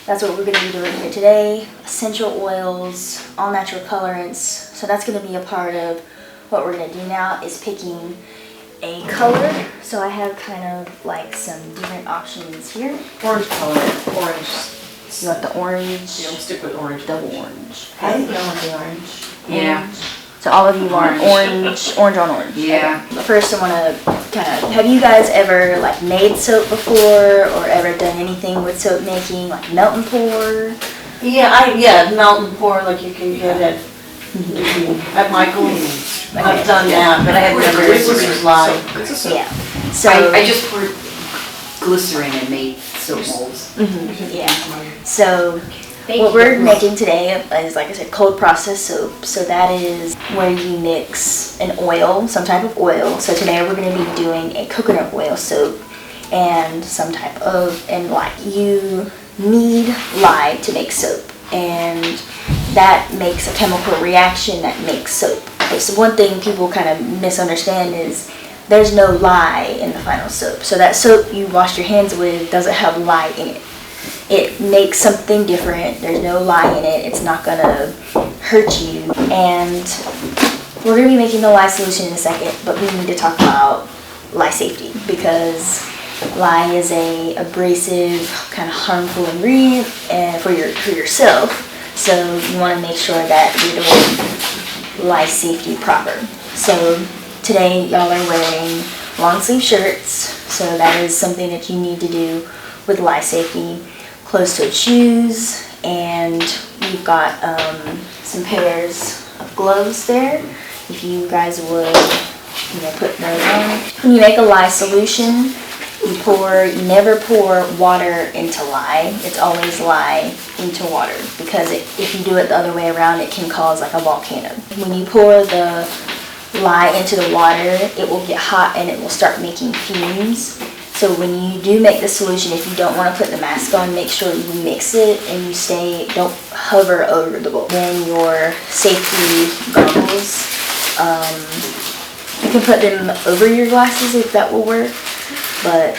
that's what we're going to be doing here today. Essential oils, all natural colorants. So that's going to be a part of what we're going to do now, is picking a color. So I have kind of like some different options here. Orange color. Orange. You want the orange? You don't stick with orange. Double orange. I think I want the orange. Yeah. So all of you want orange on orange. Yeah. Okay. But first I want to kind of, have you guys ever like made soap before, or ever done anything with soap making, like melt and pour? Yeah, melt and pour like you can get at Michael's. I've done that, but I have never used lye. It's a soap. Yeah. So I just poured glycerin and made soap molds. yeah. So what we're making today is, like I said, cold process soap. So that is where you mix an oil, some type of oil. So today we're going to be doing a coconut oil soap and some type of, and like you need lye to make soap, and that makes a chemical reaction that makes soap. So one thing people kind of misunderstand is there's no lye in the final soap. So that soap you wash your hands with doesn't have lye in it. It makes something different. There's no lye in it. It's not gonna hurt you. And we're gonna be making the lye solution in a second, but we need to talk about lye safety, because lye is a abrasive, kind of harmful ingredient for yourself. So you want to make sure that you're doing lye safety proper. So today y'all are wearing long sleeve shirts, so that is something that you need to do with lye safety. Closed-toed shoes, and we've got some pairs of gloves there. If you guys would, put those on. When you make a lye solution, you never pour water into lye. It's always lye into water, because if you do it the other way around, it can cause like a volcano. When you pour the lye into the water, it will get hot and it will start making fumes. So when you do make the solution, if you don't want to put the mask on, make sure you mix it and don't hover over the bowl. Then your safety goggles, you can put them over your glasses if that will work. But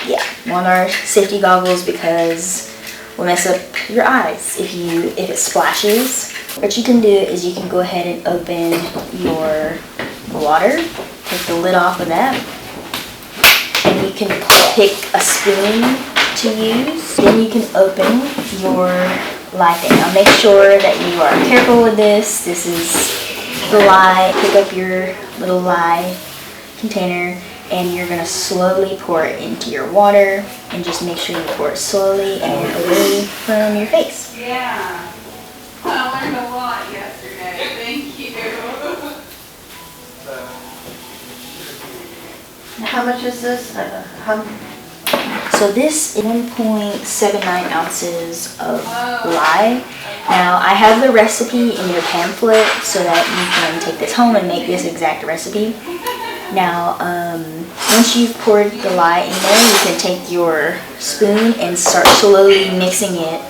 yeah, want our safety goggles because we'll mess up your eyes if it splashes. What you can do is you can go ahead and open your water, take the lid off of that. And you can pick a spoon to use. Then you can open your lye thing. Now make sure that you are careful with this. This is the lye. Pick up your little lye container, and you're going to slowly pour it into your water, and just make sure you pour it slowly and away from your face. Yeah. I learned a lot yesterday. Thank you. How much is this? So this is 1.79 ounces of lye. Now I have the recipe in your pamphlet so that you can take this home and make this exact recipe. Now once you've poured the lye in there, you can take your spoon and start slowly mixing it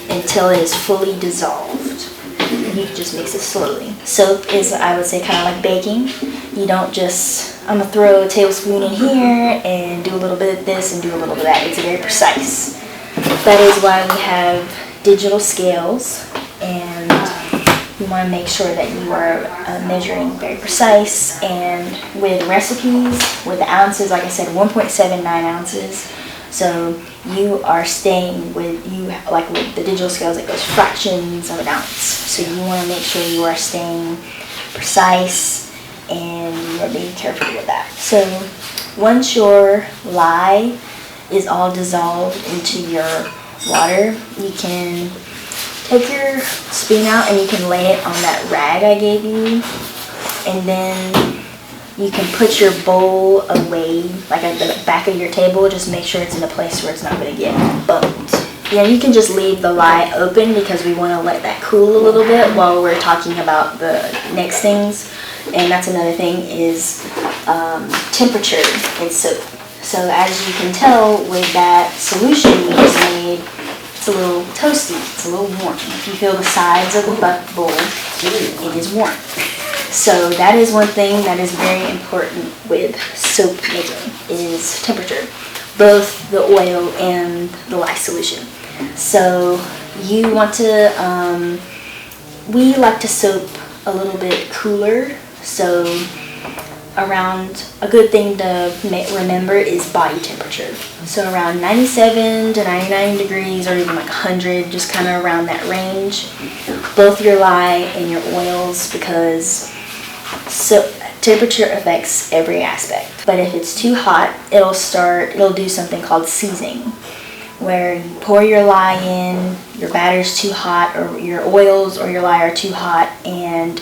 until it is fully dissolved. You can just mix it slowly. Soap is, I would say, kind of like baking. You don't just, I'm going to throw a tablespoon in here and do a little bit of this and do a little bit of that. It's very precise. That is why we have digital scales, and you want to make sure that you are measuring very precise. And with recipes, with the ounces, like I said, 1.79 ounces. So you are staying with, like with the digital scales, it goes fractions of an ounce. So you want to make sure you are staying precise and you are being careful with that. So once your lye is all dissolved into your water, you can take your spoon out and you can lay it on that rag I gave you, and then you can put your bowl away, like at the back of your table. Just make sure it's in a place where it's not going to get bumped. Yeah, you can just leave the lye open because we want to let that cool a little bit while we're talking about the next things. And that's another thing is temperature in soap. So as you can tell with that solution we just made, it's a little toasty, it's a little warm. If you feel the sides of the bowl, it is warm. So that is one thing that is very important with soap making, is temperature, both the oil and the lye solution. So you want to, we like to soap a little bit cooler. So around, a good thing to remember is body temperature. So around 97 to 99 degrees, or even like 100, just kind of around that range. Both your lye and your oils, because temperature affects every aspect. But if it's too hot, it'll do something called seizing, where you pour your lye in, your batter's too hot, or your oils or your lye are too hot, and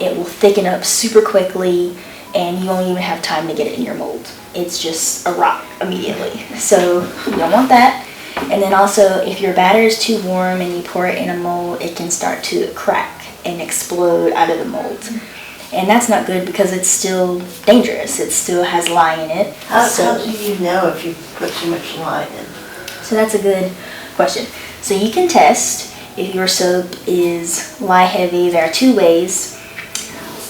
it will thicken up super quickly, and you won't even have time to get it in your mold. It's just a rot immediately. So you don't want that. And then also, if your batter is too warm and you pour it in a mold, it can start to crack and explode out of the mold. And that's not good because it's still dangerous. It still has lye in it. How do you know if you put too much lye in? So that's a good question. So you can test if your soap is lye heavy. There are two ways.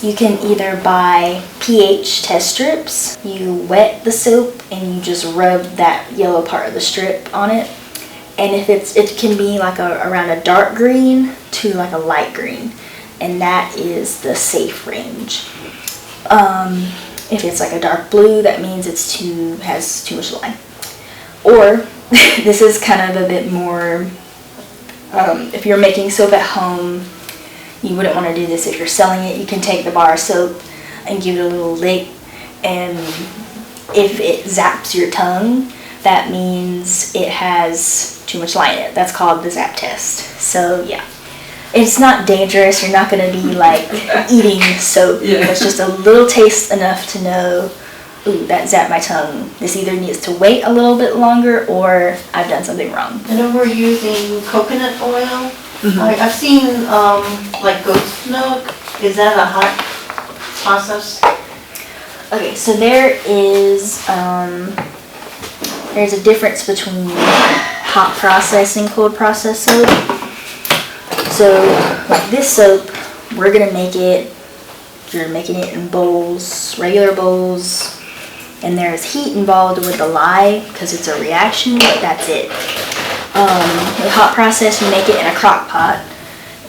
You can either buy pH test strips. You wet the soap and you just rub that yellow part of the strip on it. And if it can be like around a dark green to like a light green. And that is the safe range. If it's like a dark blue, that means has too much lye. Or this is kind of a bit more, if you're making soap at home, you wouldn't want to do this if you're selling it. You can take the bar of soap and give it a little lick, and if it zaps your tongue, that means it has too much lye in it. That's called the zap test. So yeah, it's not dangerous. You're not going to be like eating soap. Yeah. It's just a little taste enough to know, ooh, that zapped my tongue. This either needs to wait a little bit longer or I've done something wrong. I know we're using coconut oil. Mm-hmm. I've seen like goat's milk. Is that a hot process? Okay, so there's a difference between hot process and cold process soap. So like this soap, we're gonna make it, you're making it in bowls, regular bowls, and there's heat involved with the lye because it's a reaction, but that's it. With hot process, you make it in a crock pot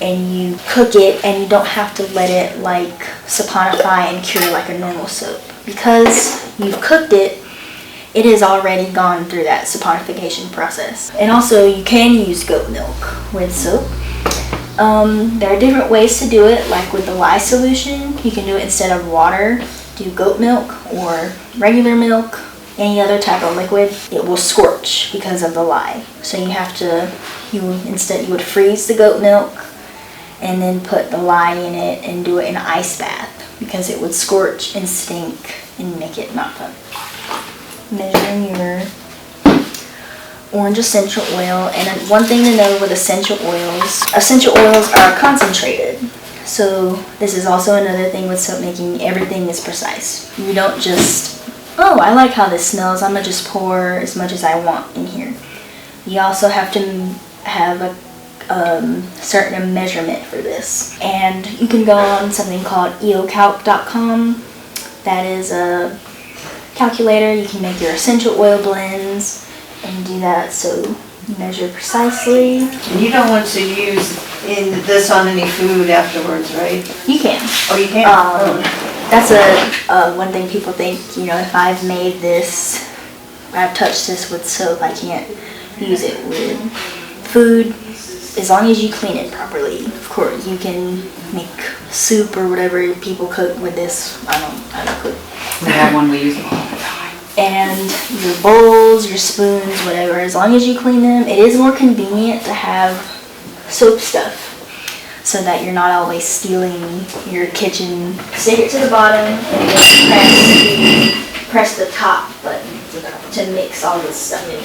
and you cook it, and you don't have to let it like saponify and cure like a normal soap. Because you've cooked it, it has already gone through that saponification process. And also you can use goat milk with soap. There are different ways to do it, like with the lye solution, you can do it instead of water, do goat milk or regular milk, any other type of liquid. It will scorch because of the lye. So you would freeze the goat milk and then put the lye in it and do it in an ice bath because it would scorch and stink and make it not fun. Measuring your orange essential oil. And one thing to know with essential oils are concentrated. So this is also another thing with soap making. Everything is precise. You don't just, oh, I like how this smells, I'm gonna just pour as much as I want in here. You also have to have a certain measurement for this. And you can go on something called eocalc.com. That is a calculator. You can make your essential oil blends and do that, so you measure precisely. And you don't want to use this on any food afterwards, right? You can. Oh, you can? That's one thing people think, if I've made this, I've touched this with soap, I can't use it with food. As long as you clean it properly. Of course, you can make soup or whatever people cook with this. I don't cook. We have one we use all the time. And your bowls, your spoons, whatever, as long as you clean them. It is more convenient to have soap stuff so that you're not always stealing your kitchen. Stick it to the bottom and then press the top button to mix all this stuff in.